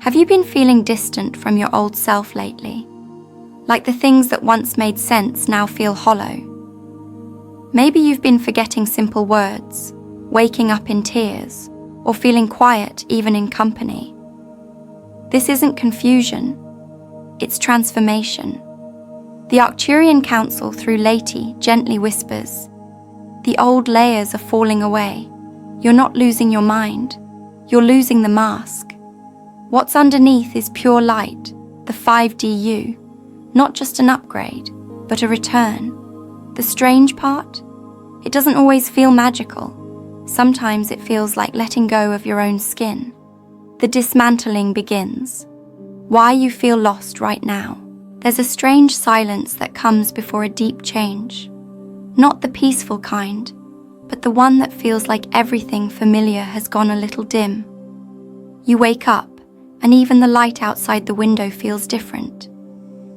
Have you been feeling distant from your old self lately? Like the things that once made sense now feel hollow? Maybe you've been forgetting simple words, waking up in tears, or feeling quiet even in company. This isn't confusion, it's transformation. The Arcturian Council through Layti gently whispers, the old layers are falling away. You're not losing your mind, you're losing the mask. What's underneath is pure light, the 5D you, not just an upgrade, but a return. The strange part? It doesn't always feel magical. Sometimes it feels like letting go of your own skin. The dismantling begins. Why you feel lost right now? There's a strange silence that comes before a deep change. Not the peaceful kind, but the one that feels like everything familiar has gone a little dim. You wake up, and even the light outside the window feels different.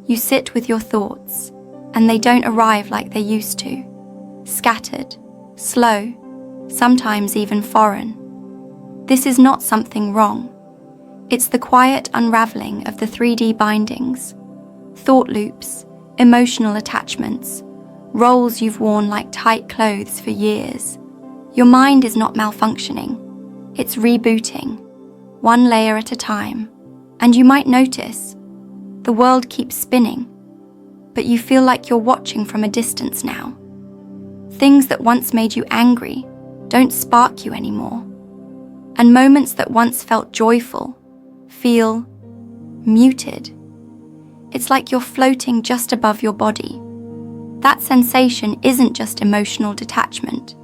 You sit with your thoughts, and they don't arrive like they used to. Scattered, slow, sometimes even foreign. This is not something wrong. It's the quiet unraveling of the 3D bindings, thought loops, emotional attachments, roles you've worn like tight clothes for years. Your mind is not malfunctioning, it's rebooting, one layer at a time. And you might notice, the world keeps spinning, but you feel like you're watching from a distance now. Things that once made you angry don't spark you anymore. And moments that once felt joyful feel muted. It's like you're floating just above your body. That sensation isn't just emotional detachment,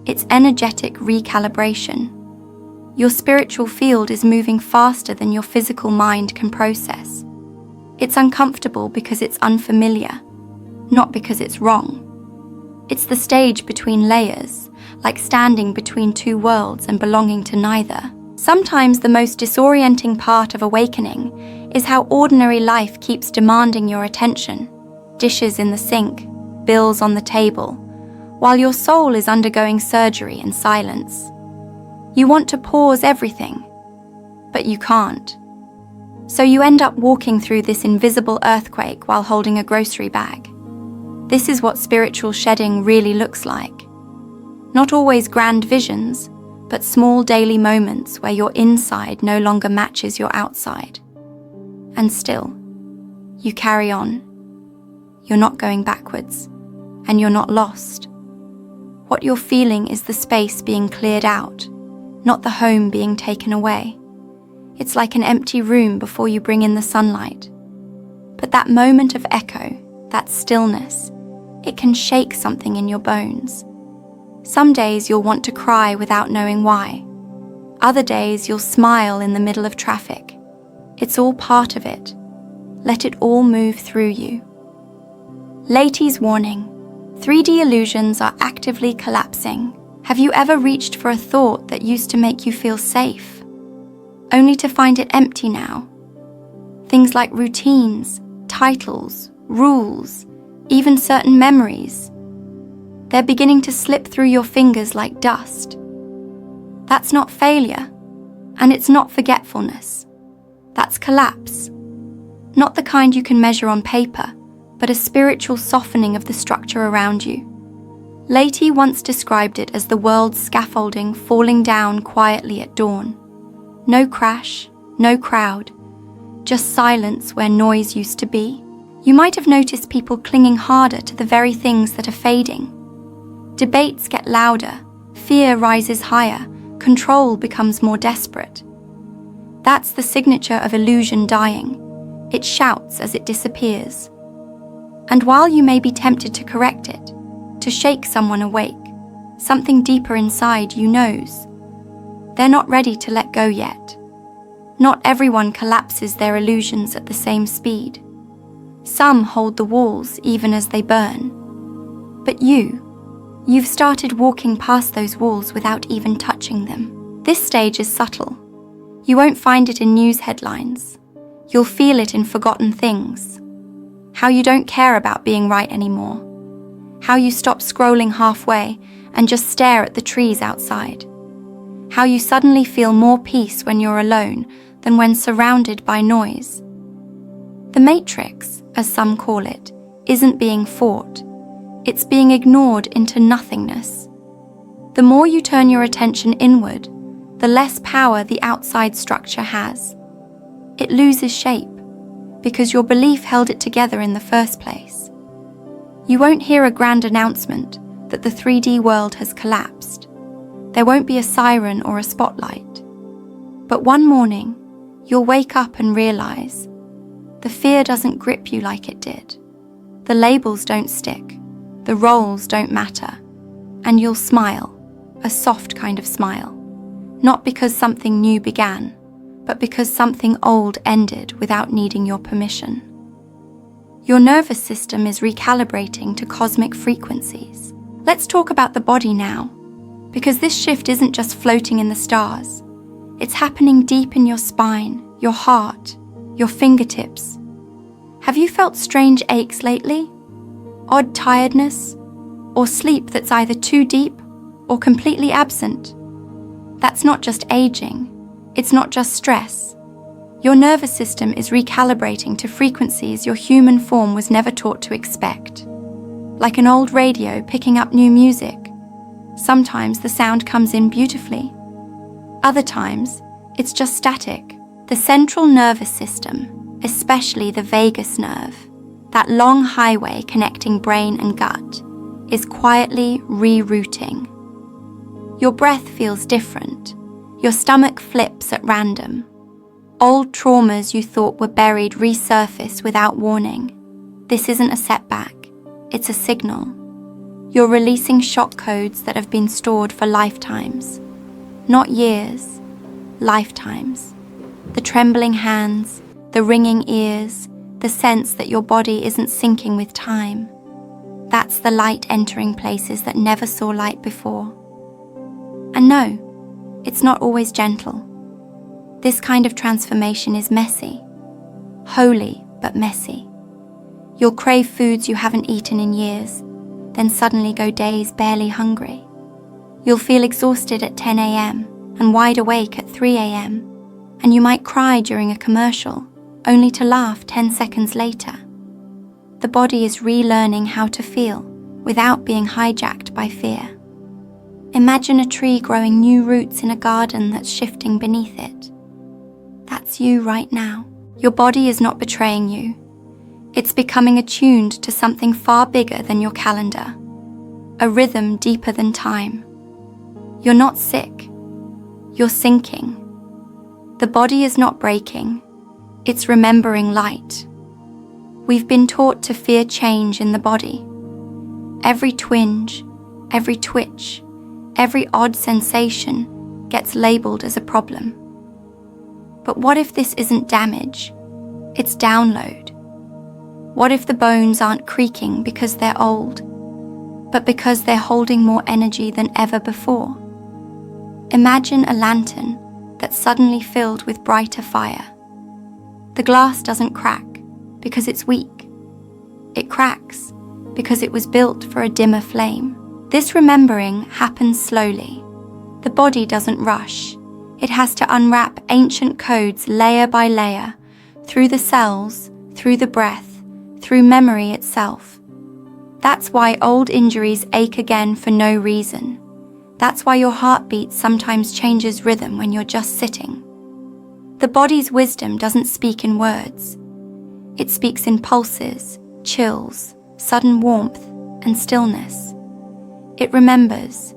it's energetic recalibration. Your spiritual field is moving faster than your physical mind can process. It's uncomfortable because it's unfamiliar, not because it's wrong. It's the stage between layers, like standing between two worlds and belonging to neither. Sometimes the most disorienting part of awakening is how ordinary life keeps demanding your attention. Dishes in the sink, bills on the table, while your soul is undergoing surgery in silence. You want to pause everything, but you can't. So you end up walking through this invisible earthquake while holding a grocery bag. This is what spiritual shedding really looks like. Not always grand visions, but small daily moments where your inside no longer matches your outside. And still, you carry on. You're not going backwards, and you're not lost. What you're feeling is the space being cleared out, not the home being taken away. It's like an empty room before you bring in the sunlight. But that moment of echo, that stillness, it can shake something in your bones. Some days you'll want to cry without knowing why. Other days you'll smile in the middle of traffic. It's all part of it. Let it all move through you. Layty's warning. 3D illusions are actively collapsing. Have you ever reached for a thought that used to make you feel safe, only to find it empty now? Things like routines, titles, rules, even certain memories. They're beginning to slip through your fingers like dust. That's not failure, and it's not forgetfulness. That's collapse. Not the kind you can measure on paper, but a spiritual softening of the structure around you. Layti once described it as the world's scaffolding falling down quietly at dawn. No crash, no crowd, just silence where noise used to be. You might have noticed people clinging harder to the very things that are fading. Debates get louder, fear rises higher, control becomes more desperate. That's the signature of illusion dying. It shouts as it disappears. And while you may be tempted to correct it, to shake someone awake, something deeper inside you knows. They're not ready to let go yet. Not everyone collapses their illusions at the same speed. Some hold the walls even as they burn. But you've started walking past those walls without even touching them. This stage is subtle. You won't find it in news headlines. You'll feel it in forgotten things. How you don't care about being right anymore. How you stop scrolling halfway and just stare at the trees outside. how you suddenly feel more peace when you're alone than when surrounded by noise. The matrix, as some call it, isn't being fought. It's being ignored into nothingness. The more you turn your attention inward, the less power the outside structure has. It loses shape, because your belief held it together in the first place. You won't hear a grand announcement that the 3D world has collapsed. There won't be a siren or a spotlight. But one morning, you'll wake up and realize the fear doesn't grip you like it did. The labels don't stick. The roles don't matter. And you'll smile, a soft kind of smile. Not because something new began, but because something old ended without needing your permission. Your nervous system is recalibrating to cosmic frequencies. Let's talk about the body now, because this shift isn't just floating in the stars. It's happening deep in your spine, your heart, your fingertips. Have you felt strange aches lately? Odd tiredness? Or sleep that's either too deep or completely absent? That's not just aging. It's not just stress. Your nervous system is recalibrating to frequencies your human form was never taught to expect. Like an old radio picking up new music. Sometimes the sound comes in beautifully. Other times, it's just static. The central nervous system, especially the vagus nerve, that long highway connecting brain and gut, is quietly rerouting. Your breath feels different. Your stomach flips at random. Old traumas you thought were buried resurface without warning. This isn't a setback, it's a signal. You're releasing shock codes that have been stored for lifetimes. Not years, lifetimes. The trembling hands, the ringing ears, the sense that your body isn't syncing with time. That's the light entering places that never saw light before. And no, it's not always gentle. This kind of transformation is messy. Holy, but messy. You'll crave foods you haven't eaten in years, then suddenly go days barely hungry. You'll feel exhausted at 10 a.m. and wide awake at 3 a.m. And you might cry during a commercial, only to laugh 10 seconds later. The body is relearning how to feel without being hijacked by fear. Imagine a tree growing new roots in a garden that's shifting beneath it. That's you right now. Your body is not betraying you. It's becoming attuned to something far bigger than your calendar, a rhythm deeper than time. You're not sick. You're sinking. The body is not breaking. It's remembering light. We've been taught to fear change in the body. Every twinge, every twitch, every odd sensation gets labeled as a problem. But what if this isn't damage? It's download. What if the bones aren't creaking because they're old, but because they're holding more energy than ever before? Imagine a lantern that's suddenly filled with brighter fire. The glass doesn't crack because it's weak. It cracks because it was built for a dimmer flame. This remembering happens slowly. The body doesn't rush. It has to unwrap ancient codes layer by layer, through the cells, through the breath, through memory itself. That's why old injuries ache again for no reason. That's why your heartbeat sometimes changes rhythm when you're just sitting. The body's wisdom doesn't speak in words. It speaks in pulses, chills, sudden warmth, and stillness. It remembers,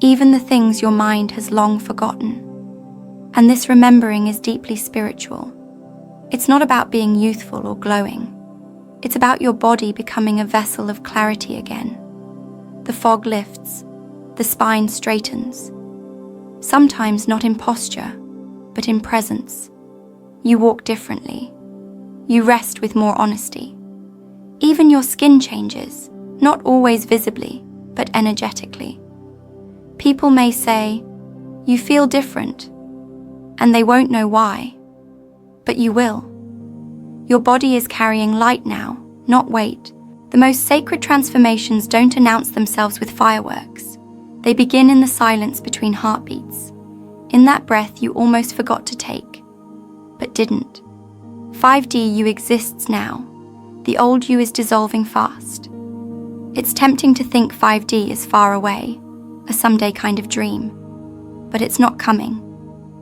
even the things your mind has long forgotten. And this remembering is deeply spiritual. It's not about being youthful or glowing. It's about your body becoming a vessel of clarity again. The fog lifts, the spine straightens. Sometimes not in posture, but in presence. You walk differently. You rest with more honesty. Even your skin changes, not always visibly, but energetically. People may say, "You feel different," and they won't know why, but you will. Your body is carrying light now, not weight. The most sacred transformations don't announce themselves with fireworks. They begin in the silence between heartbeats, In that breath you almost forgot to take, but didn't. 5D you exists now. The old you is dissolving fast. It's tempting to think 5D is far away, a someday kind of dream. But it's not coming.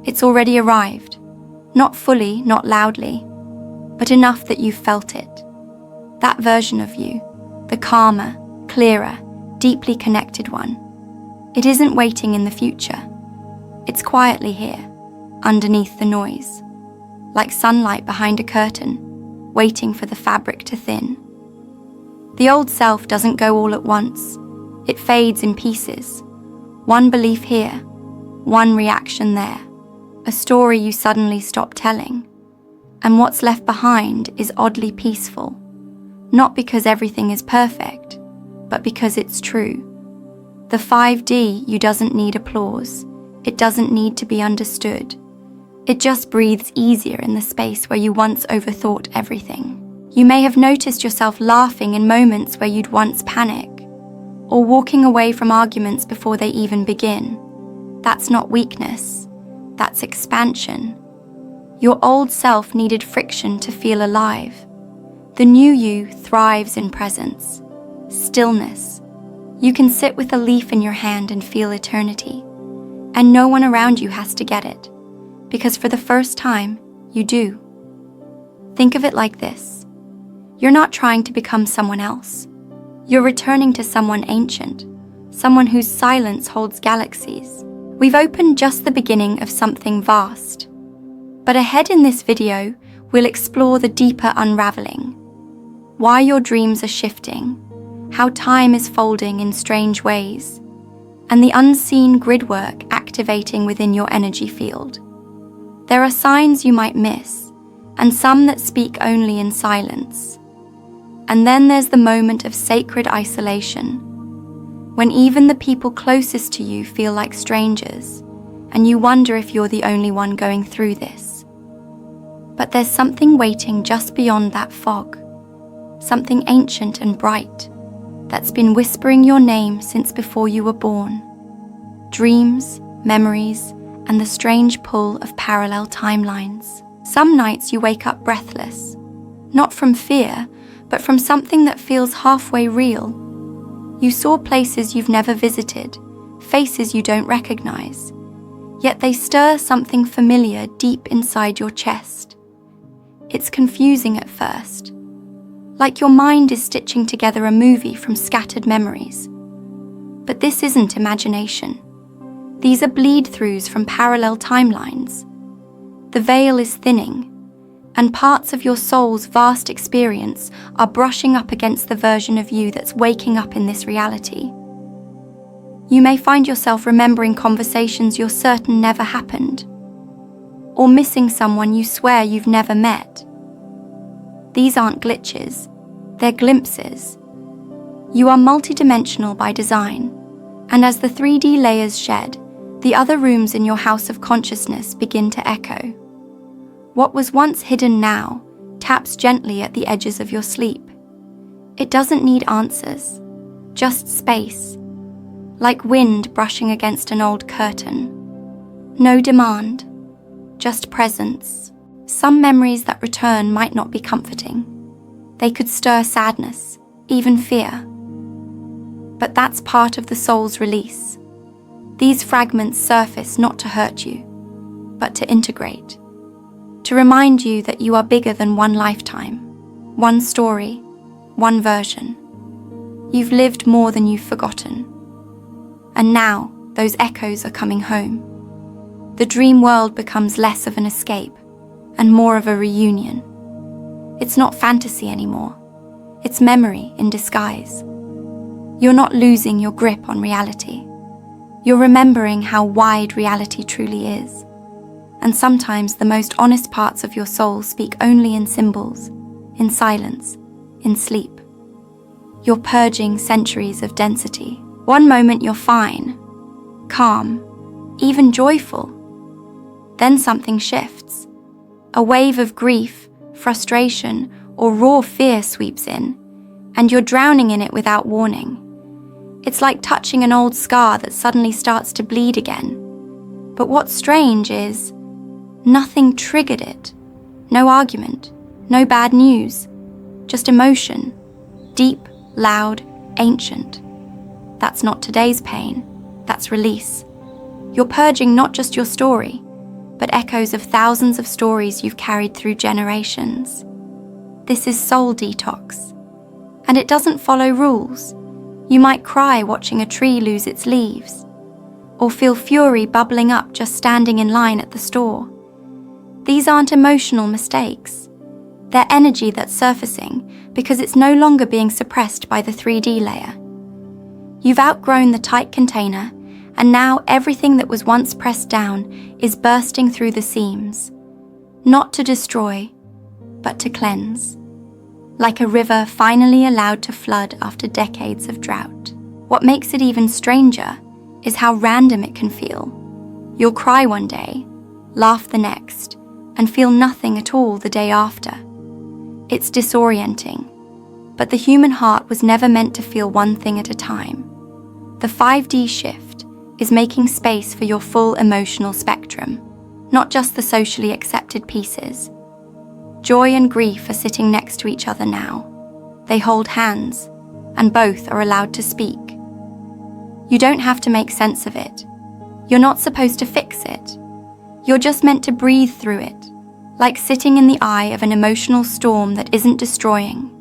It's already arrived. Not fully, not loudly, but enough that you've felt it. That version of you, the calmer, clearer, deeply connected one. It isn't waiting in the future. It's quietly here, underneath the noise, like sunlight behind a curtain, waiting for the fabric to thin. The old self doesn't go all at once. It fades in pieces. One belief here, one reaction there, a story you suddenly stop telling. And what's left behind is oddly peaceful, not because everything is perfect, but because it's true. The 5D you doesn't need applause. It doesn't need to be understood. It just breathes easier in the space where you once overthought everything. You may have noticed yourself laughing in moments where you'd once panic, or walking away from arguments before they even begin. That's not weakness. That's expansion. Your old self needed friction to feel alive. The new you thrives in presence, stillness. You can sit with a leaf in your hand and feel eternity, and no one around you has to get it, because for the first time, you do. Think of it like this. You're not trying to become someone else. You're returning to someone ancient, someone whose silence holds galaxies. We've opened just the beginning of something vast. But ahead in this video, we'll explore the deeper unraveling. Why your dreams are shifting, how time is folding in strange ways, and the unseen grid work activating within your energy field. There are signs you might miss, and some that speak only in silence. And then there's the moment of sacred isolation, when even the people closest to you feel like strangers, and you wonder if you're the only one going through this. But there's something waiting just beyond that fog, something ancient and bright, that's been whispering your name since before you were born. Dreams, memories, and the strange pull of parallel timelines. Some nights you wake up breathless, not from fear, but from something that feels halfway real. You saw places you've never visited, faces you don't recognize, yet they stir something familiar deep inside your chest. It's confusing at first, like your mind is stitching together a movie from scattered memories. But this isn't imagination. These are bleed-throughs from parallel timelines. The veil is thinning, and parts of your soul's vast experience are brushing up against the version of you that's waking up in this reality. You may find yourself remembering conversations you're certain never happened, or missing someone you swear you've never met. These aren't glitches, they're glimpses. You are multidimensional by design, and as the 3D layers shed, the other rooms in your house of consciousness begin to echo. What was once hidden now taps gently at the edges of your sleep. It doesn't need answers, just space, like wind brushing against an old curtain. No demand, just presence. Some memories that return might not be comforting. They could stir sadness, even fear. But that's part of the soul's release. These fragments surface not to hurt you, but to integrate. To remind you that you are bigger than one lifetime, one story, one version. You've lived more than you've forgotten. And now, those echoes are coming home. The dream world becomes less of an escape and more of a reunion. It's not fantasy anymore. It's memory in disguise. You're not losing your grip on reality. You're remembering how wide reality truly is. And sometimes the most honest parts of your soul speak only in symbols, in silence, in sleep. You're purging centuries of density. One moment you're fine, calm, even joyful. Then something shifts. A wave of grief, frustration, or raw fear sweeps in, and you're drowning in it without warning. It's like touching an old scar that suddenly starts to bleed again. But what's strange is nothing triggered it. No argument, no bad news, just emotion, deep, loud, ancient. That's not today's pain, that's release. You're purging not just your story, but echoes of thousands of stories you've carried through generations. This is soul detox. And it doesn't follow rules. You might cry watching a tree lose its leaves, or feel fury bubbling up just standing in line at the store. These aren't emotional mistakes. They're energy that's surfacing because it's no longer being suppressed by the 3D layer. You've outgrown the tight container, and now everything that was once pressed down is bursting through the seams, not to destroy, but to cleanse. Like a river finally allowed to flood after decades of drought. What makes it even stranger is how random it can feel. You'll cry one day, laugh the next, and feel nothing at all the day after. It's disorienting, but the human heart was never meant to feel one thing at a time. The 5D shift is making space for your full emotional spectrum, not just the socially accepted pieces. Joy and grief are sitting next to each other now. They hold hands, and both are allowed to speak. You don't have to make sense of it. You're not supposed to fix it. You're just meant to breathe through it, like sitting in the eye of an emotional storm that isn't destroying.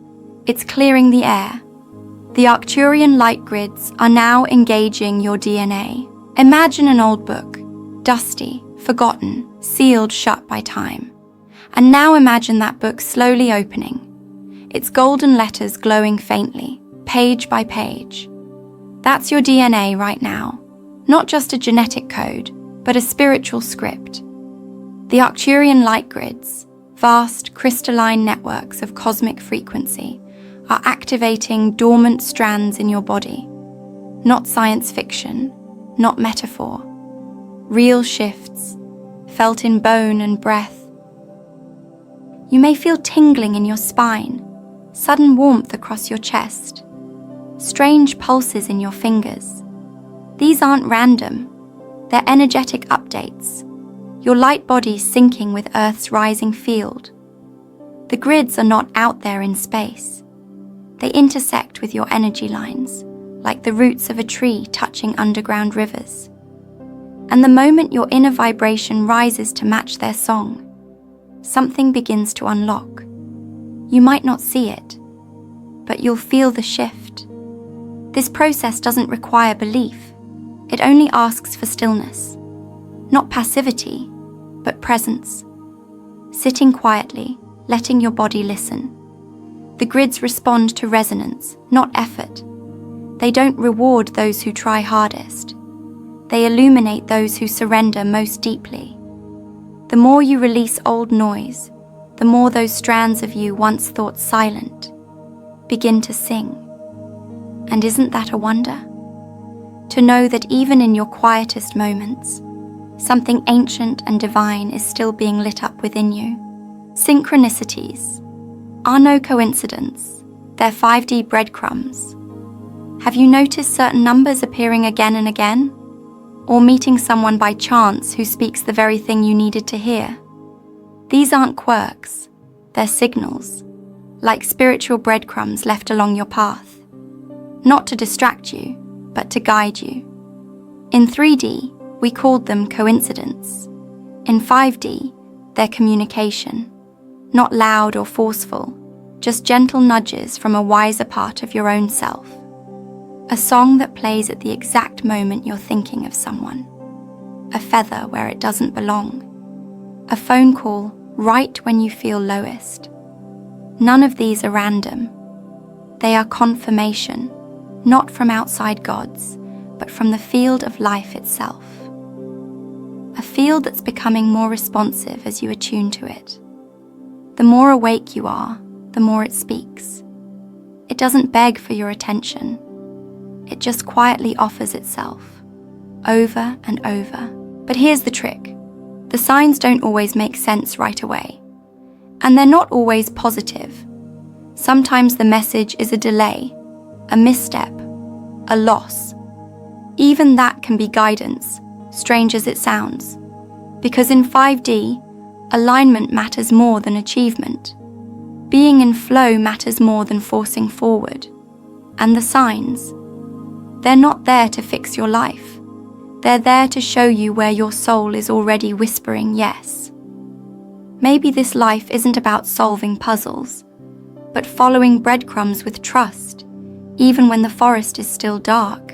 It's clearing the air. The Arcturian light grids are now engaging your DNA. Imagine an old book, dusty, forgotten, sealed shut by time. And now imagine that book slowly opening, its golden letters glowing faintly, page by page. That's your DNA right now, not just a genetic code, but a spiritual script. The Arcturian light grids, vast crystalline networks of cosmic frequency, are activating dormant strands in your body. Not science fiction, not metaphor. Real shifts, felt in bone and breath. You may feel tingling in your spine, sudden warmth across your chest, strange pulses in your fingers. These aren't random, they're energetic updates, your light body syncing with Earth's rising field. The grids are not out there in space. They intersect with your energy lines, like the roots of a tree touching underground rivers. And the moment your inner vibration rises to match their song, something begins to unlock. You might not see it, but you'll feel the shift. This process doesn't require belief. It only asks for stillness. Not passivity, but presence. Sitting quietly, letting your body listen. The grids respond to resonance, not effort. They don't reward those who try hardest. They illuminate those who surrender most deeply. The more you release old noise, the more those strands of you once thought silent begin to sing. And isn't that a wonder? To know that even in your quietest moments, something ancient and divine is still being lit up within you. Synchronicities are no coincidence. They're 5D breadcrumbs. Have you noticed certain numbers appearing again and again? Or meeting someone by chance who speaks the very thing you needed to hear? These aren't quirks, they're signals, like spiritual breadcrumbs left along your path. Not to distract you, but to guide you. In 3D, we called them coincidence. In 5D, they're communication. Not loud or forceful, just gentle nudges from a wiser part of your own self. A song that plays at the exact moment you're thinking of someone. A feather where it doesn't belong. A phone call right when you feel lowest. None of these are random. They are confirmation, not from outside gods, but from the field of life itself. A field that's becoming more responsive as you attune to it. The more awake you are, the more it speaks. It doesn't beg for your attention. It just quietly offers itself, over and over. But here's the trick. The signs don't always make sense right away. And they're not always positive. Sometimes the message is a delay, a misstep, a loss. Even that can be guidance, strange as it sounds, because in 5D, alignment matters more than achievement. Being in flow matters more than forcing forward. And the signs, they're not there to fix your life. They're there to show you where your soul is already whispering yes. Maybe this life isn't about solving puzzles, but following breadcrumbs with trust, even when the forest is still dark.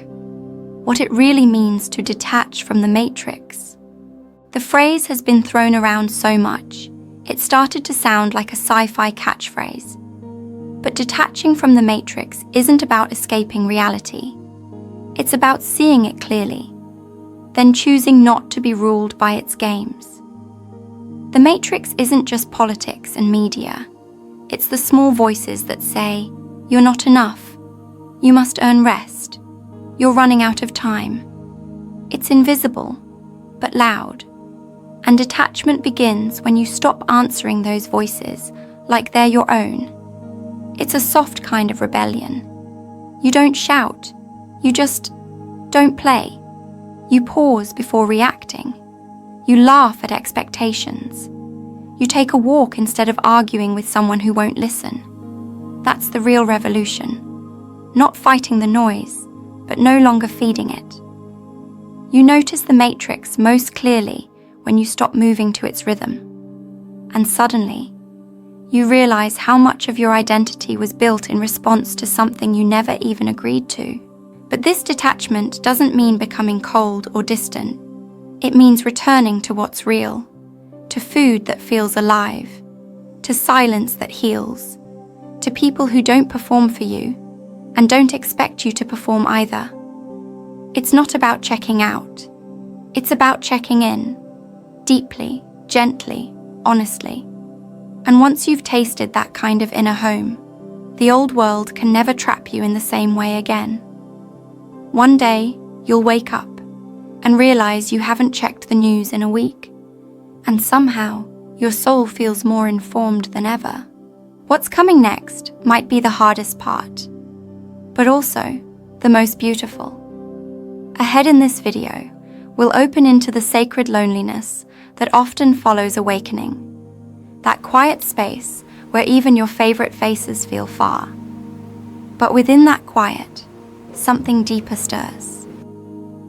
What it really means to detach from the matrix. The phrase has been thrown around so much, it started to sound like a sci-fi catchphrase. But detaching from the matrix isn't about escaping reality. It's about seeing it clearly, then choosing not to be ruled by its games. The matrix isn't just politics and media. It's the small voices that say, "You're not enough. You must earn rest. You're running out of time." It's invisible, but loud. And detachment begins when you stop answering those voices like they're your own. It's a soft kind of rebellion. You don't shout. You just don't play. You pause before reacting. You laugh at expectations. You take a walk instead of arguing with someone who won't listen. That's the real revolution. Not fighting the noise, but no longer feeding it. You notice the matrix most clearly when you stop moving to its rhythm. And suddenly, you realize how much of your identity was built in response to something you never even agreed to. But this detachment doesn't mean becoming cold or distant. It means returning to what's real, to food that feels alive, to silence that heals, to people who don't perform for you and don't expect you to perform either. It's not about checking out. It's about checking in, deeply, gently, honestly. And once you've tasted that kind of inner home, the old world can never trap you in the same way again. One day, you'll wake up and realize you haven't checked the news in a week, and somehow your soul feels more informed than ever. What's coming next might be the hardest part, but also the most beautiful. Ahead in this video, we'll open into the sacred loneliness that often follows awakening. That quiet space where even your favorite faces feel far. But within that quiet, something deeper stirs.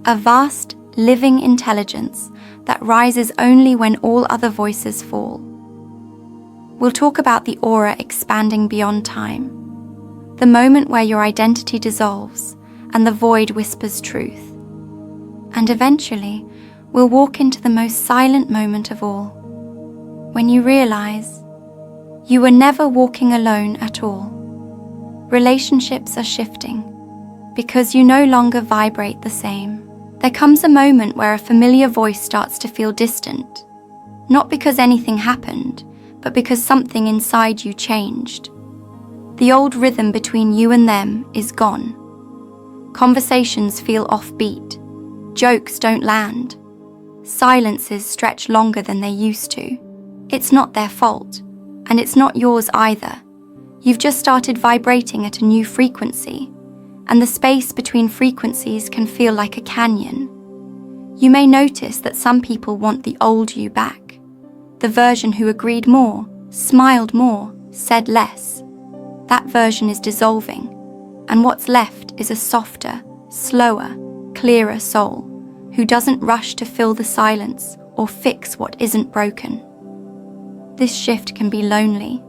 A vast, living intelligence that rises only when all other voices fall. We'll talk about the aura expanding beyond time, the moment where your identity dissolves and the void whispers truth. And eventually, we'll walk into the most silent moment of all, when you realize you were never walking alone at all. Relationships are shifting because you no longer vibrate the same. There comes a moment where a familiar voice starts to feel distant, not because anything happened, but because something inside you changed. The old rhythm between you and them is gone. Conversations feel offbeat. Jokes don't land. Silences stretch longer than they used to. It's not their fault, and it's not yours either. You've just started vibrating at a new frequency, and the space between frequencies can feel like a canyon. You may notice that some people want the old you back, the version who agreed more, smiled more, said less. That version is dissolving, and what's left is a softer, slower, clearer soul who doesn't rush to fill the silence or fix what isn't broken. This shift can be lonely,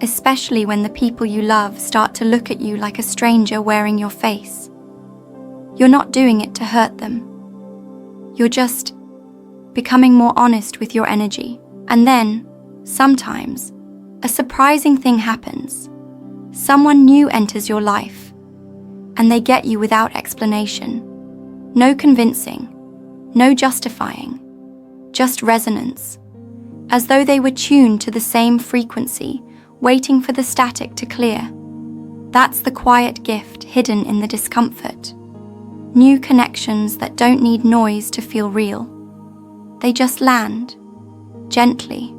especially when the people you love start to look at you like a stranger wearing your face. You're not doing it to hurt them. You're just becoming more honest with your energy. And then, sometimes, a surprising thing happens. Someone new enters your life, and they get you without explanation. No convincing, no justifying, just resonance, as though they were tuned to the same frequency, waiting for the static to clear. That's the quiet gift hidden in the discomfort. New connections that don't need noise to feel real. They just land, gently,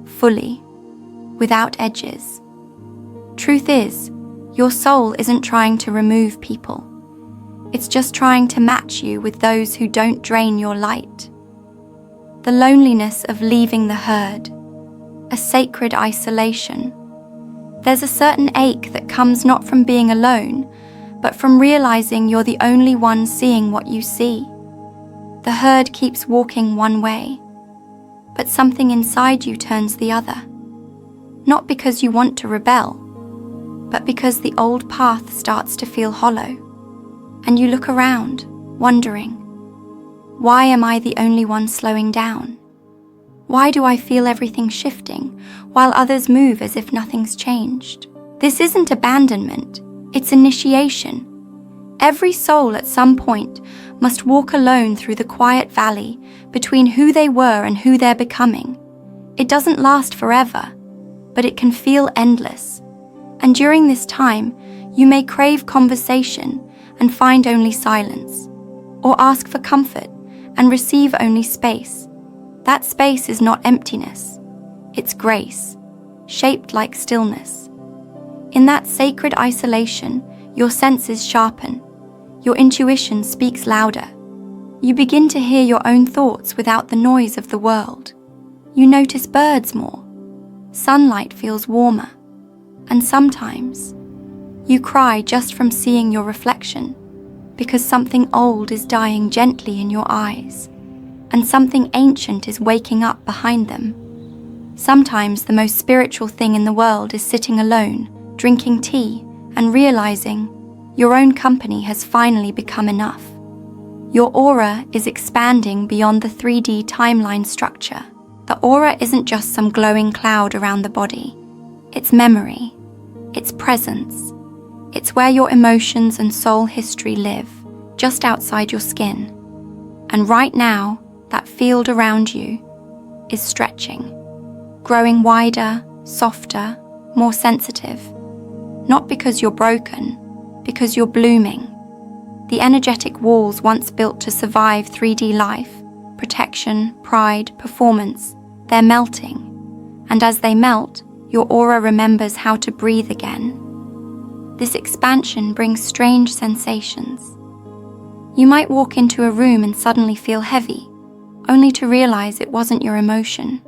fully, without edges. Truth is, your soul isn't trying to remove people. It's just trying to match you with those who don't drain your light. The loneliness of leaving the herd, a sacred isolation. There's a certain ache that comes not from being alone, but from realizing you're the only one seeing what you see. The herd keeps walking one way, but something inside you turns the other. Not because you want to rebel, but because the old path starts to feel hollow. And you look around, wondering, why am I the only one slowing down? Why do I feel everything shifting, while others move as if nothing's changed? This isn't abandonment, it's initiation. Every soul at some point must walk alone through the quiet valley between who they were and who they're becoming. It doesn't last forever, but it can feel endless. And during this time, you may crave conversation and find only silence, or ask for comfort and receive only space. That space is not emptiness, it's grace, shaped like stillness. In that sacred isolation, your senses sharpen, your intuition speaks louder. You begin to hear your own thoughts without the noise of the world. You notice birds more, sunlight feels warmer, and sometimes you cry just from seeing your reflection, because something old is dying gently in your eyes, and something ancient is waking up behind them. Sometimes the most spiritual thing in the world is sitting alone, drinking tea, and realizing your own company has finally become enough. Your aura is expanding beyond the 3D timeline structure. The aura isn't just some glowing cloud around the body. It's memory. It's presence. It's where your emotions and soul history live, just outside your skin. And right now, that field around you is stretching, growing wider, softer, more sensitive. Not because you're broken, because you're blooming. The energetic walls once built to survive 3D life, protection, pride, performance, they're melting. And as they melt, your aura remembers how to breathe again. This expansion brings strange sensations. You might walk into a room and suddenly feel heavy, only to realize it wasn't your emotion.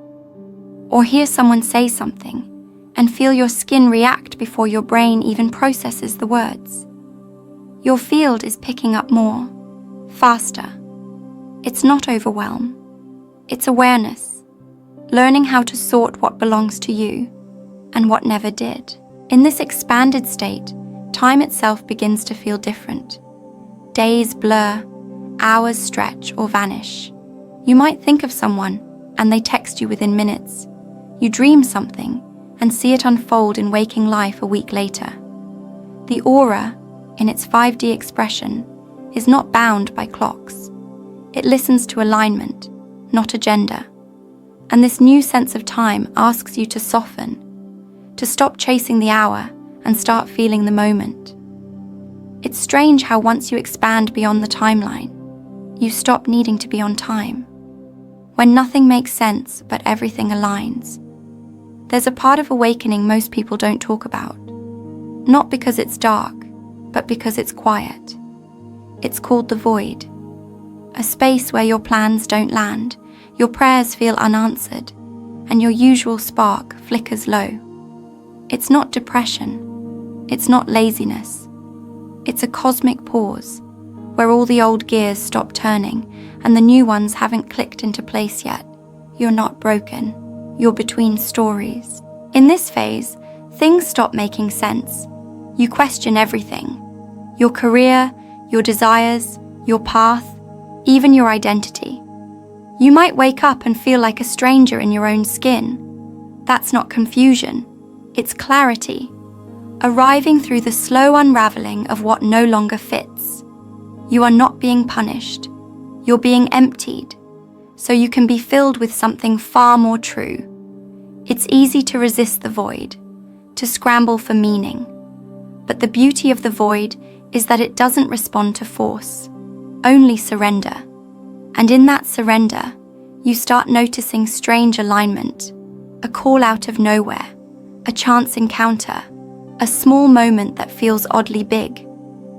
Or hear someone say something and feel your skin react before your brain even processes the words. Your field is picking up more, faster. It's not overwhelm. It's awareness, learning how to sort what belongs to you and what never did. In this expanded state, time itself begins to feel different. Days blur, hours stretch or vanish. You might think of someone and they text you within minutes. You dream something and see it unfold in waking life a week later. The aura, in its 5D expression, is not bound by clocks. It listens to alignment, not agenda. And this new sense of time asks you to soften, to stop chasing the hour and start feeling the moment. It's strange how once you expand beyond the timeline, you stop needing to be on time. When nothing makes sense but everything aligns. There's a part of awakening most people don't talk about. Not because it's dark, but because it's quiet. It's called the void. A space where your plans don't land, your prayers feel unanswered, and your usual spark flickers low. It's not depression. It's not laziness. It's a cosmic pause, where all the old gears stop turning and the new ones haven't clicked into place yet. You're not broken. You're between stories. In this phase, things stop making sense. You question everything. Your career, your desires, your path, even your identity. You might wake up and feel like a stranger in your own skin. That's not confusion. It's clarity. Arriving through the slow unraveling of what no longer fits. You are not being punished. You're being emptied, so you can be filled with something far more true. It's easy to resist the void, to scramble for meaning. But the beauty of the void is that it doesn't respond to force, only surrender. And in that surrender, you start noticing strange alignment, a call out of nowhere, a chance encounter, a small moment that feels oddly big.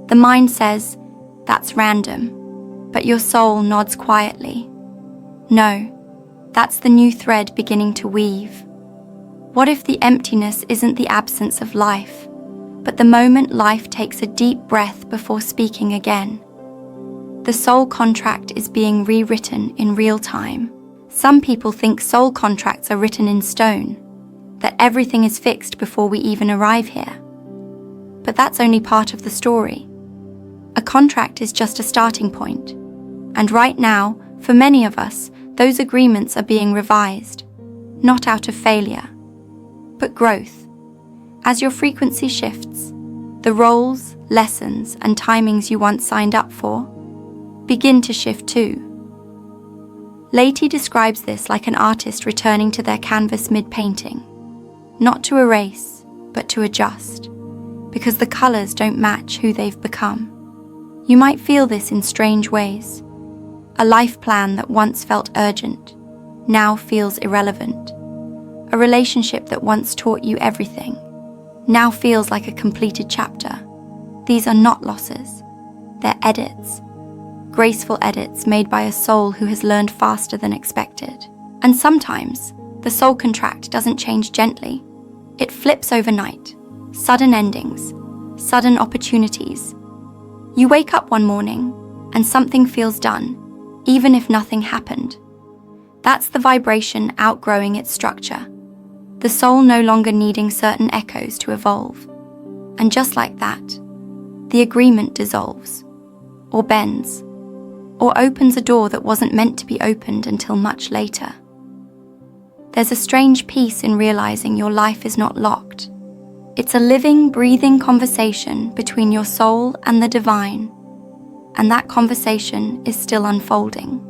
The mind says, that's random, but your soul nods quietly. No, that's the new thread beginning to weave. What if the emptiness isn't the absence of life, but the moment life takes a deep breath before speaking again? The soul contract is being rewritten in real time. Some people think soul contracts are written in stone, that everything is fixed before we even arrive here. But that's only part of the story. A contract is just a starting point. And right now, for many of us, those agreements are being revised, not out of failure, but growth. As your frequency shifts, the roles, lessons, and timings you once signed up for begin to shift too. Layti describes this like an artist returning to their canvas mid-painting, not to erase, but to adjust, because the colors don't match who they've become. You might feel this in strange ways. A life plan that once felt urgent, now feels irrelevant. A relationship that once taught you everything, now feels like a completed chapter. These are not losses, they're edits. Graceful edits made by a soul who has learned faster than expected. And sometimes, the soul contract doesn't change gently. It flips overnight. Sudden endings, sudden opportunities. You wake up one morning, and something feels done, even if nothing happened. That's the vibration outgrowing its structure. The soul no longer needing certain echoes to evolve. And just like that, the agreement dissolves, or bends, or opens a door that wasn't meant to be opened until much later. There's a strange peace in realizing your life is not locked. It's a living, breathing conversation between your soul and the divine, and that conversation is still unfolding.